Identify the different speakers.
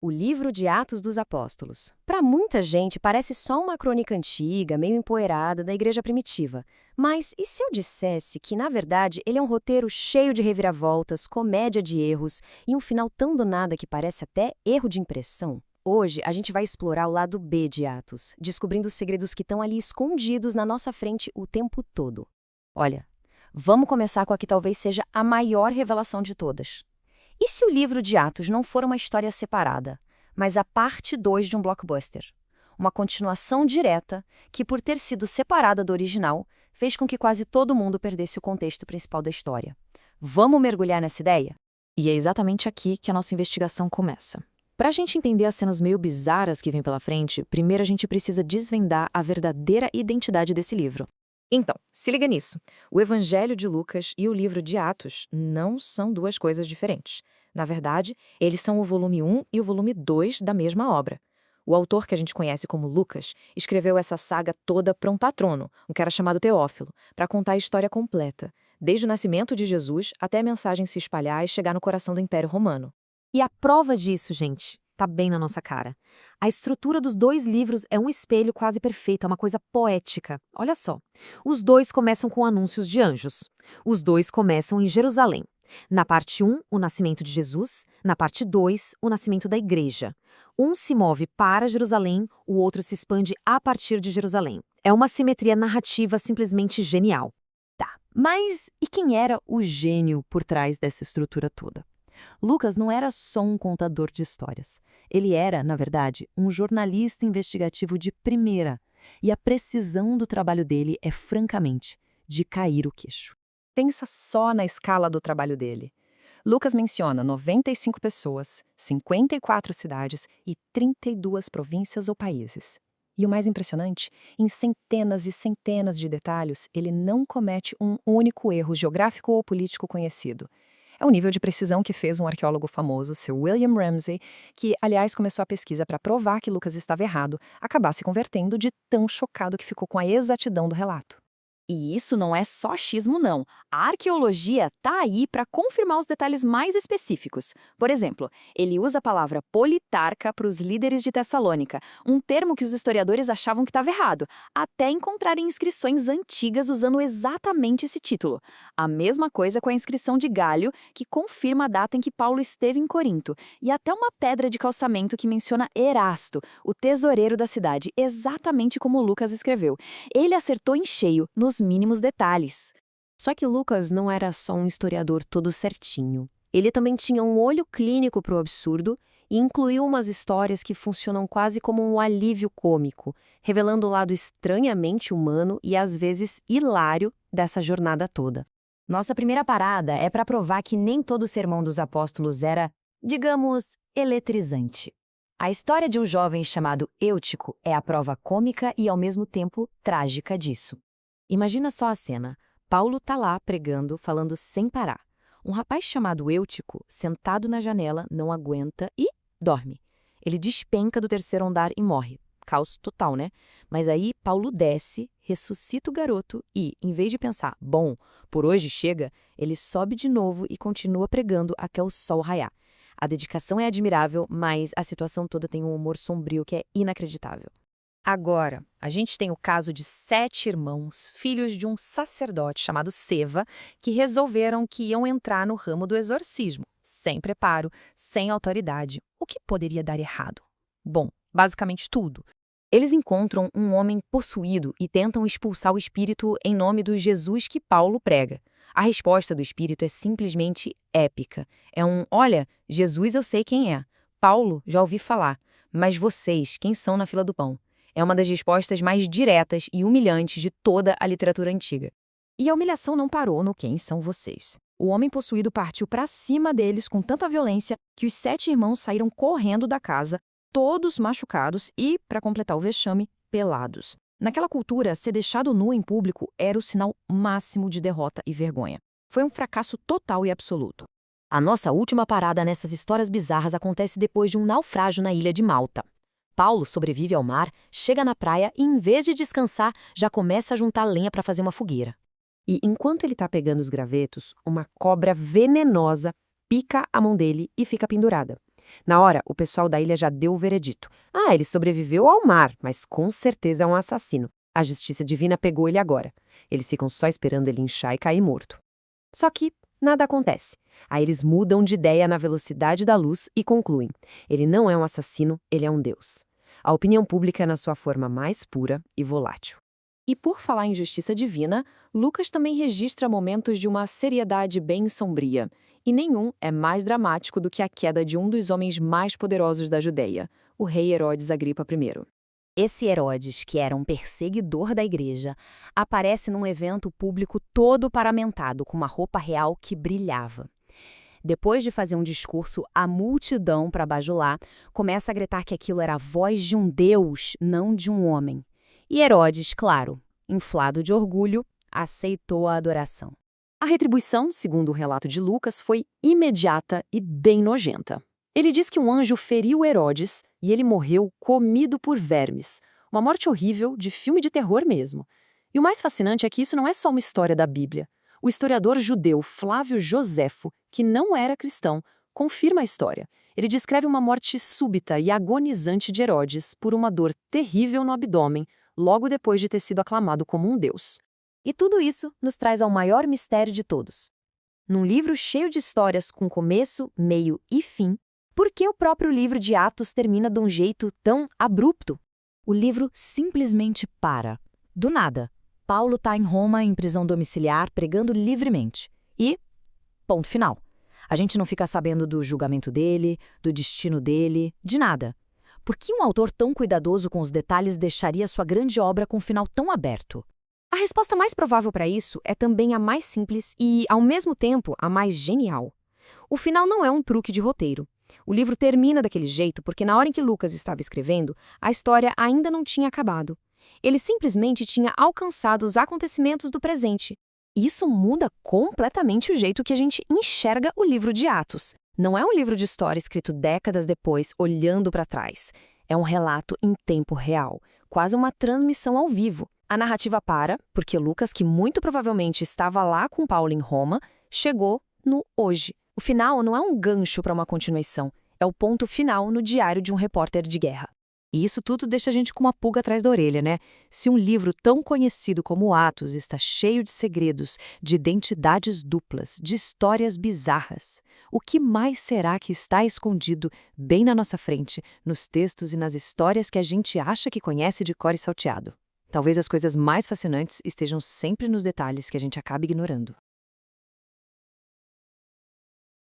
Speaker 1: O livro de Atos dos Apóstolos. Para muita gente, parece só uma crônica antiga, meio empoeirada da igreja primitiva. Mas e se eu dissesse que, na verdade, ele é um roteiro cheio de reviravoltas, comédia de erros e um final tão do nada que parece até erro de impressão? Hoje, a gente vai explorar o lado B de Atos, descobrindo os segredos que estão ali escondidos na nossa frente o tempo todo. Olha, vamos começar com a que talvez seja a maior revelação de todas. E se o livro de Atos não for uma história separada, mas a parte 2 de um blockbuster? Uma continuação direta que, por ter sido separada do original, fez com que quase todo mundo perdesse o contexto principal da história. Vamos mergulhar nessa ideia?
Speaker 2: E é exatamente aqui que a nossa investigação começa. Para a gente entender as cenas meio bizarras que vêm pela frente, primeiro a gente precisa desvendar a verdadeira identidade desse livro. Então, se liga nisso. O Evangelho de Lucas e o livro de Atos não são duas coisas diferentes. Na verdade, eles são o volume 1 e o volume 2 da mesma obra. O autor que a gente conhece como Lucas escreveu essa saga toda para um patrono, um cara chamado Teófilo, para contar a história completa, desde o nascimento de Jesus até a mensagem se espalhar e chegar no coração do Império Romano.
Speaker 3: E a prova disso, gente, tá bem na nossa cara. A estrutura dos dois livros é um espelho quase perfeito, é uma coisa poética. Olha só, os dois começam com anúncios de anjos. Os dois começam em Jerusalém. Na parte 1, o nascimento de Jesus. Na parte 2, o nascimento da igreja. Um se move para Jerusalém, o outro se expande a partir de Jerusalém. É uma simetria narrativa simplesmente genial.
Speaker 1: Tá, mas e quem era o gênio por trás dessa estrutura toda? Lucas não era só um contador de histórias. Ele era, na verdade, um jornalista investigativo de primeira. E a precisão do trabalho dele é, francamente, de cair o queixo.
Speaker 4: Pensa só na escala do trabalho dele. Lucas menciona 95 pessoas, 54 cidades e 32 províncias ou países. E o mais impressionante, em centenas e centenas de detalhes, ele não comete um único erro geográfico ou político conhecido. É o nível de precisão que fez um arqueólogo famoso, Sir William Ramsay, que, aliás, começou a pesquisa para provar que Lucas estava errado, acabar se convertendo de tão chocado que ficou com a exatidão do relato.
Speaker 2: E isso não é só achismo, não. A arqueologia tá aí para confirmar os detalhes mais específicos. Por exemplo, ele usa a palavra politarca para os líderes de Tessalônica, um termo que os historiadores achavam que estava errado, até encontrarem inscrições antigas usando exatamente esse título. A mesma coisa com a inscrição de Gálio, que confirma a data em que Paulo esteve em Corinto, e até uma pedra de calçamento que menciona Erasto, o tesoureiro da cidade, exatamente como Lucas escreveu. Ele acertou em cheio, nos mínimos detalhes.
Speaker 1: Só que Lucas não era só um historiador todo certinho. Ele também tinha um olho clínico para o absurdo e incluiu umas histórias que funcionam quase como um alívio cômico, revelando o lado estranhamente humano e às vezes hilário dessa jornada toda. Nossa primeira parada é para provar que nem todo o sermão dos apóstolos era, digamos, eletrizante. A história de um jovem chamado Eutico é a prova cômica e, ao mesmo tempo, trágica disso. Imagina só a cena. Paulo tá lá pregando, falando sem parar. Um rapaz chamado Eutico, sentado na janela, não aguenta e dorme. Ele despenca do terceiro andar e morre. Caos total, né? Mas aí Paulo desce, ressuscita o garoto e, em vez de pensar, bom, por hoje chega, ele sobe de novo e continua pregando até o sol raiar. A dedicação é admirável, mas a situação toda tem um humor sombrio que é inacreditável. Agora, a gente tem o caso de 7 irmãos, filhos de um sacerdote chamado Seva, que resolveram que iam entrar no ramo do exorcismo, sem preparo, sem autoridade. O que poderia dar errado? Bom, basicamente tudo. Eles encontram um homem possuído e tentam expulsar o espírito em nome do Jesus que Paulo prega. A resposta do espírito é simplesmente épica. É um, olha, Jesus eu sei quem é, Paulo já ouvi falar, mas vocês, quem são na fila do pão? É uma das respostas mais diretas e humilhantes de toda a literatura antiga. E a humilhação não parou no quem são vocês. O homem possuído partiu para cima deles com tanta violência que os 7 irmãos saíram correndo da casa, todos machucados e, para completar o vexame, pelados. Naquela cultura, ser deixado nu em público era o sinal máximo de derrota e vergonha. Foi um fracasso total e absoluto. A nossa última parada nessas histórias bizarras acontece depois de um naufrágio na ilha de Malta. Paulo sobrevive ao mar, chega na praia e, em vez de descansar, já começa a juntar lenha para fazer uma fogueira. E, enquanto ele está pegando os gravetos, uma cobra venenosa pica a mão dele e fica pendurada. Na hora, o pessoal da ilha já deu o veredito. Ah, ele sobreviveu ao mar, mas com certeza é um assassino. A justiça divina pegou ele agora. Eles ficam só esperando ele inchar e cair morto. Só que nada acontece. Aí eles mudam de ideia na velocidade da luz e concluem: ele não é um assassino, ele é um deus. A opinião pública é na sua forma mais pura e volátil.
Speaker 2: E por falar em justiça divina, Lucas também registra momentos de uma seriedade bem sombria. E nenhum é mais dramático do que a queda de um dos homens mais poderosos da Judeia, o rei Herodes Agripa I.
Speaker 5: Esse Herodes, que era um perseguidor da igreja, aparece num evento público todo paramentado, com uma roupa real que brilhava. Depois de fazer um discurso, a multidão, para bajular, começa a gritar que aquilo era a voz de um deus, não de um homem. E Herodes, claro, inflado de orgulho, aceitou a adoração.
Speaker 2: A retribuição, segundo o relato de Lucas, foi imediata e bem nojenta. Ele diz que um anjo feriu Herodes e ele morreu comido por vermes. Uma morte horrível, de filme de terror mesmo. E o mais fascinante é que isso não é só uma história da Bíblia. O historiador judeu Flávio Joséfo, que não era cristão, confirma a história. Ele descreve uma morte súbita e agonizante de Herodes por uma dor terrível no abdômen, logo depois de ter sido aclamado como um deus.
Speaker 5: E tudo isso nos traz ao maior mistério de todos. Num livro cheio de histórias com começo, meio e fim, por que o próprio livro de Atos termina de um jeito tão abrupto? O livro simplesmente para. Do nada. Paulo está em Roma, em prisão domiciliar, pregando livremente. E ponto final. A gente não fica sabendo do julgamento dele, do destino dele, de nada. Por que um autor tão cuidadoso com os detalhes deixaria sua grande obra com um final tão aberto?
Speaker 1: A resposta mais provável para isso é também a mais simples e, ao mesmo tempo, a mais genial. O final não é um truque de roteiro. O livro termina daquele jeito porque, na hora em que Lucas estava escrevendo, a história ainda não tinha acabado. Ele simplesmente tinha alcançado os acontecimentos do presente. Isso muda completamente o jeito que a gente enxerga o livro de Atos. Não é um livro de história escrito décadas depois, olhando para trás. É um relato em tempo real, quase uma transmissão ao vivo. A narrativa para, porque Lucas, que muito provavelmente estava lá com Paulo em Roma, chegou no hoje. O final não é um gancho para uma continuação, é o ponto final no diário de um repórter de guerra.
Speaker 3: E isso tudo deixa a gente com uma pulga atrás da orelha, né? Se um livro tão conhecido como Atos está cheio de segredos, de identidades duplas, de histórias bizarras, o que mais será que está escondido bem na nossa frente, nos textos e nas histórias que a gente acha que conhece de cor e salteado? Talvez as coisas mais fascinantes estejam sempre nos detalhes que a gente acaba ignorando.